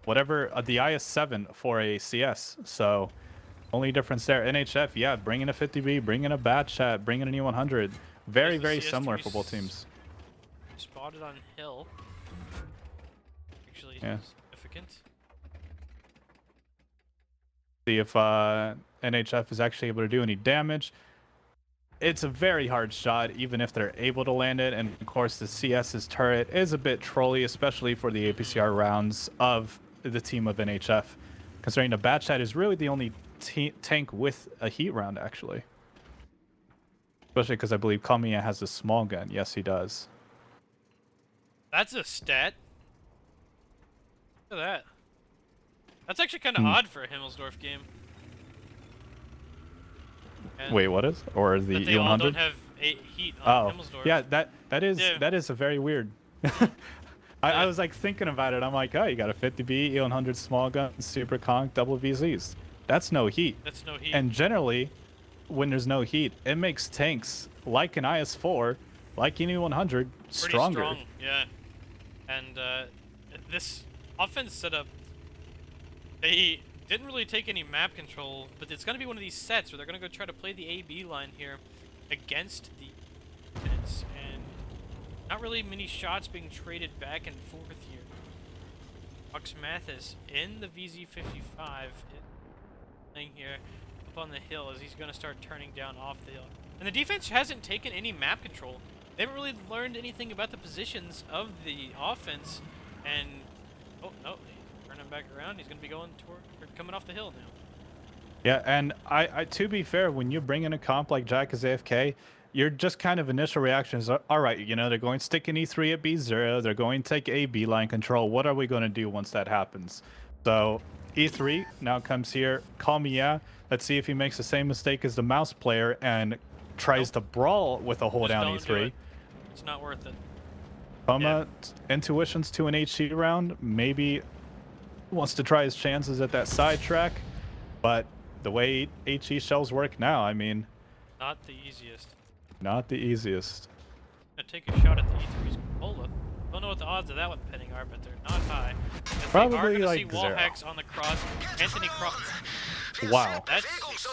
whatever the IS-7 for a CS. So only difference there. NHF, yeah, bring in a 50B, bring in a bad chat, bring in an E100. Very, very similar for both teams. Spotted on hill. Actually, yeah. significant. See if NHF is actually able to do any damage. It's a very hard shot, even if they're able to land it. And of course, the CS's turret is a bit trolly, especially for the APCR rounds of the team of NHF, considering the bad chat is really the only tank with a heat round, actually. Especially because I believe Kamiya has a small gun. Yes, he does. That's a stat. Look at that. That's actually kind of odd for a Himmelsdorf game. And wait, what is? Or the that they E100? all don't have heat on Himmelsdorf. Yeah, that is a very weird. I was like thinking about it. I'm like, oh, you got a 50B, E100 small gun, super conk, double VZs. That's no heat. That's no heat. And generally, when there's no heat, it makes tanks like an IS-4, like an E100, stronger. Strong, yeah. And this offense setup, they didn't really take any map control, but it's going to be one of these sets where they're going to go try to play the AB line here against the defense, and not really many shots being traded back and forth here. Ox Mathis in the VZ55 thing here up on the hill as he's going to start turning down off the hill. And the defense hasn't taken any map control. They haven't really learned anything about the positions of the offense, and oh no, turning back around, he's going to be going toward, or coming off the hill now. Yeah, and I to be fair, when you bring in a comp like Jack as AFK, your just kind of initial reactions are, all right, you know, they're going to stick an E3 at B0, they're going to take AB line control. What are we going to do once that happens? So E3 now comes here, call me, yeah. Let's see if he makes the same mistake as the mouse player and tries to brawl with a hold down E3. It's not worth it. Poma, intuitions to an HC round, maybe wants to try his chances at that sidetrack, but the way HE shells work now, I mean, not the easiest. Not the easiest. Gonna take a shot at the E3's Cola. Don't know what the odds of that one pinning are, but they're not high. Probably they are gonna like see wall hacks on the cross. Anthony Cross. Wow. That's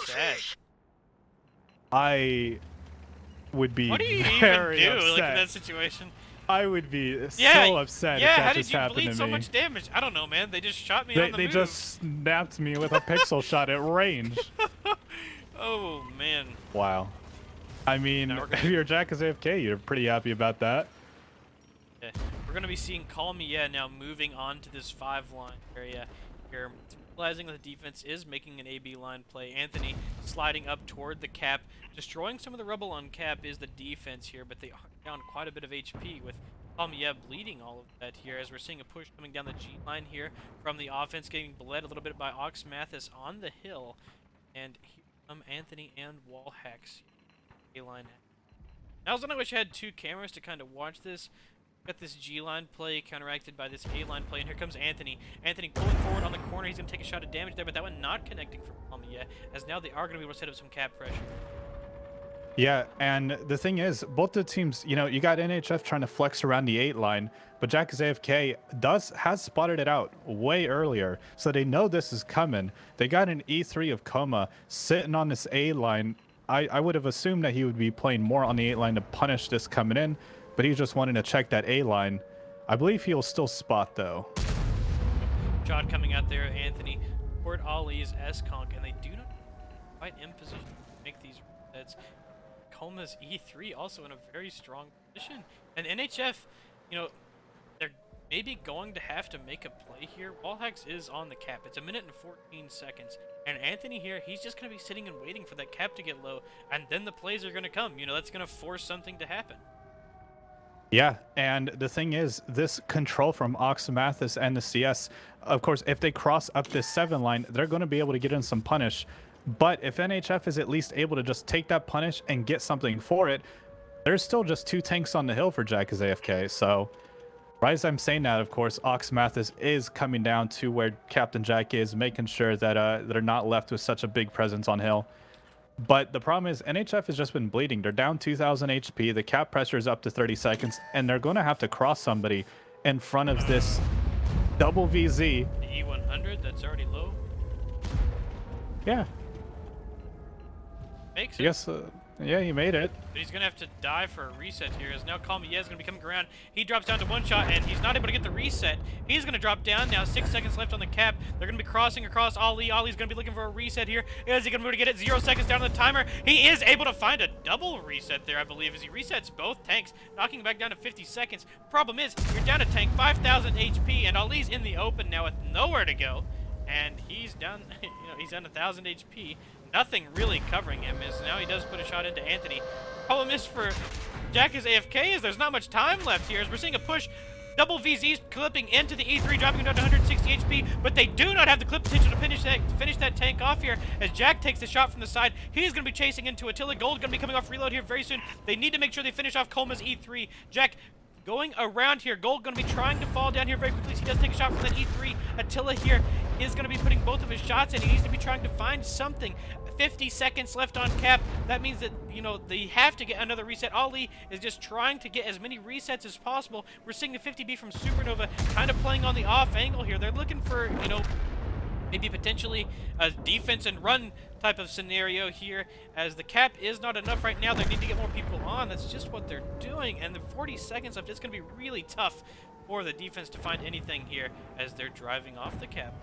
sad. I would be what do you very even do upset. like in that situation? I would be so upset if that just happened to me. Yeah, how did you bleed so much damage? I don't know, man. They just shot me on the move. They just snapped me with a pixel shot at range. Oh, man. Wow. I mean, if you're Jack as AFK, you're pretty happy about that. Yeah. We're going to be seeing Call Me Yeah now moving on to this 5-line area here. Realizing that the defense is making an AB line play. Anthony sliding up toward the cap. Destroying some of the rubble on cap is the defense here, but they are down quite a bit of HP with Call Me Yeah bleeding all of that here as we're seeing a push coming down the G line here from the offense, getting bled a little bit by Ox Mathis on the hill. And here come Anthony and wall hacks. A-line. Now, I wish I had 2 cameras to kind of watch this. Got this G-line play counteracted by this A-line play, and here comes Anthony. Anthony pulling forward on the corner. He's going to take a shot of damage there, but that one not connecting for Palma yet, as now they are going to be able to set up some cap pressure. Yeah, and the thing is, both the teams, you know, you got NHF trying to flex around the 8 line, but Jack as AFK has spotted it out way earlier, so they know this is coming. They got an E3 of Coma sitting on this A line. I would have assumed that he would be playing more on the 8 line to punish this coming in, but he's just wanting to check that A line. I believe he'll still spot, though. Shot coming out there, Anthony, toward Ollie's S-Conk, and they do not quite in position to make these resets. Coma's E3 also in a very strong position. And NHF, you know, they're maybe going to have to make a play here. Wallhacks is on the cap. It's 1 minute and 14 seconds. And Anthony here, he's just going to be sitting and waiting for that cap to get low, and then the plays are going to come. You know, that's going to force something to happen. Yeah, and the thing is, this control from Ox Mathis and the CS, of course, if they cross up this 7 line, they're going to be able to get in some punish. But if NHF is at least able to just take that punish and get something for it, there's still just 2 tanks on the hill for Jack as AFK. So, right as I'm saying that, of course, Ox Mathis is coming down to where Captain Jack is, making sure that they're not left with such a big presence on hill. But the problem is NHF has just been bleeding. They're down 2,000 HP. The cap pressure is up to 30 seconds, and they're going to have to cross somebody in front of this double VZ E100 that's already low. Yeah, Makes I it. guess. Yeah, he made it. But he's going to have to die for a reset here, as now Calm is going to be coming around. He drops down to one shot, and he's not able to get the reset. He's going to drop down now. 6 seconds left on the cap. They're going to be crossing across Ali. Ali's going to be looking for a reset here. Is he going to be able to get it? 0 seconds down on the timer. He is able to find a double reset there, I believe, as he resets both tanks, knocking back down to 50 seconds. Problem is, you're down a tank, 5,000 HP, and Ali's in the open now with nowhere to go. And he's down, he's down 1,000 HP. Nothing really covering him, as now he does put a shot into Anthony. Problem is for Jack is AFK is there's not much time left here, as we're seeing a push. Double VZs clipping into the E3, dropping him down to 160 HP, but they do not have the clip potential to finish that tank off here, as Jack takes the shot from the side. He's going to be chasing into Attila. Gold going to be coming off reload here very soon. They need to make sure they finish off Colma's E3. Jack going around here. Gold going to be trying to fall down here very quickly. So he does take a shot from that E3. Attila here is going to be putting both of his shots in. He needs to be trying to find something. 50 seconds left on cap. That means that, they have to get another reset. Ali is just trying to get as many resets as possible. We're seeing the 50B from Supernova kind of playing on the off angle here. They're looking for, maybe potentially a defense and run type of scenario here, as the cap is not enough right now. They need to get more people on. That's just what they're doing, and the 40 seconds left, it's going to be really tough for the defense to find anything here as they're driving off the cap.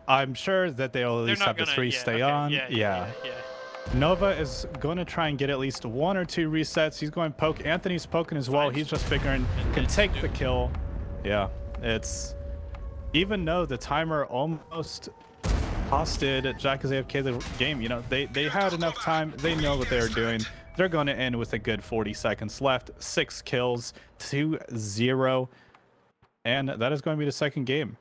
I'm sure that they'll at least have the 3 stay on. Yeah. Nova is going to try and get at least 1 or 2 resets. He's going poke. Anthony's poking as well. He's just figuring can take the kill. Yeah, it's even though the timer almost costed Jack is AFK the game. They had enough time. They know what they're doing. They're going to end with a good 40 seconds left. 6 kills, 2-0, and that is going to be the second game.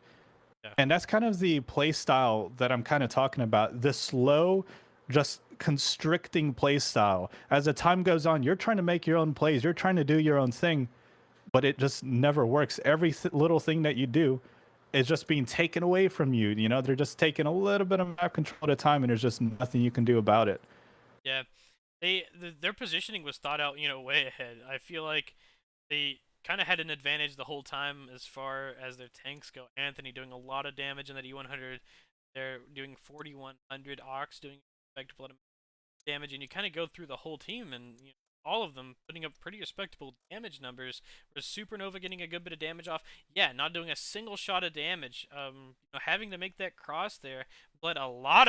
And that's kind of the play style that I'm kind of talking about. The slow, just constricting play style. As the time goes on, you're trying to make your own plays. You're trying to do your own thing, but it just never works. Every little thing that you do is just being taken away from you. They're just taking a little bit of map control at a time, and there's just nothing you can do about it. Yeah, their positioning was thought out, way ahead. I feel like they kind of had an advantage the whole time as far as their tanks go. Anthony doing a lot of damage in that E100. They're doing 4,100. Ox doing respectable damage, and you kind of go through the whole team, and all of them putting up pretty respectable damage numbers. With Supernova getting a good bit of damage off. Yeah, not doing a single shot of damage. Having to make that cross there, but a lot of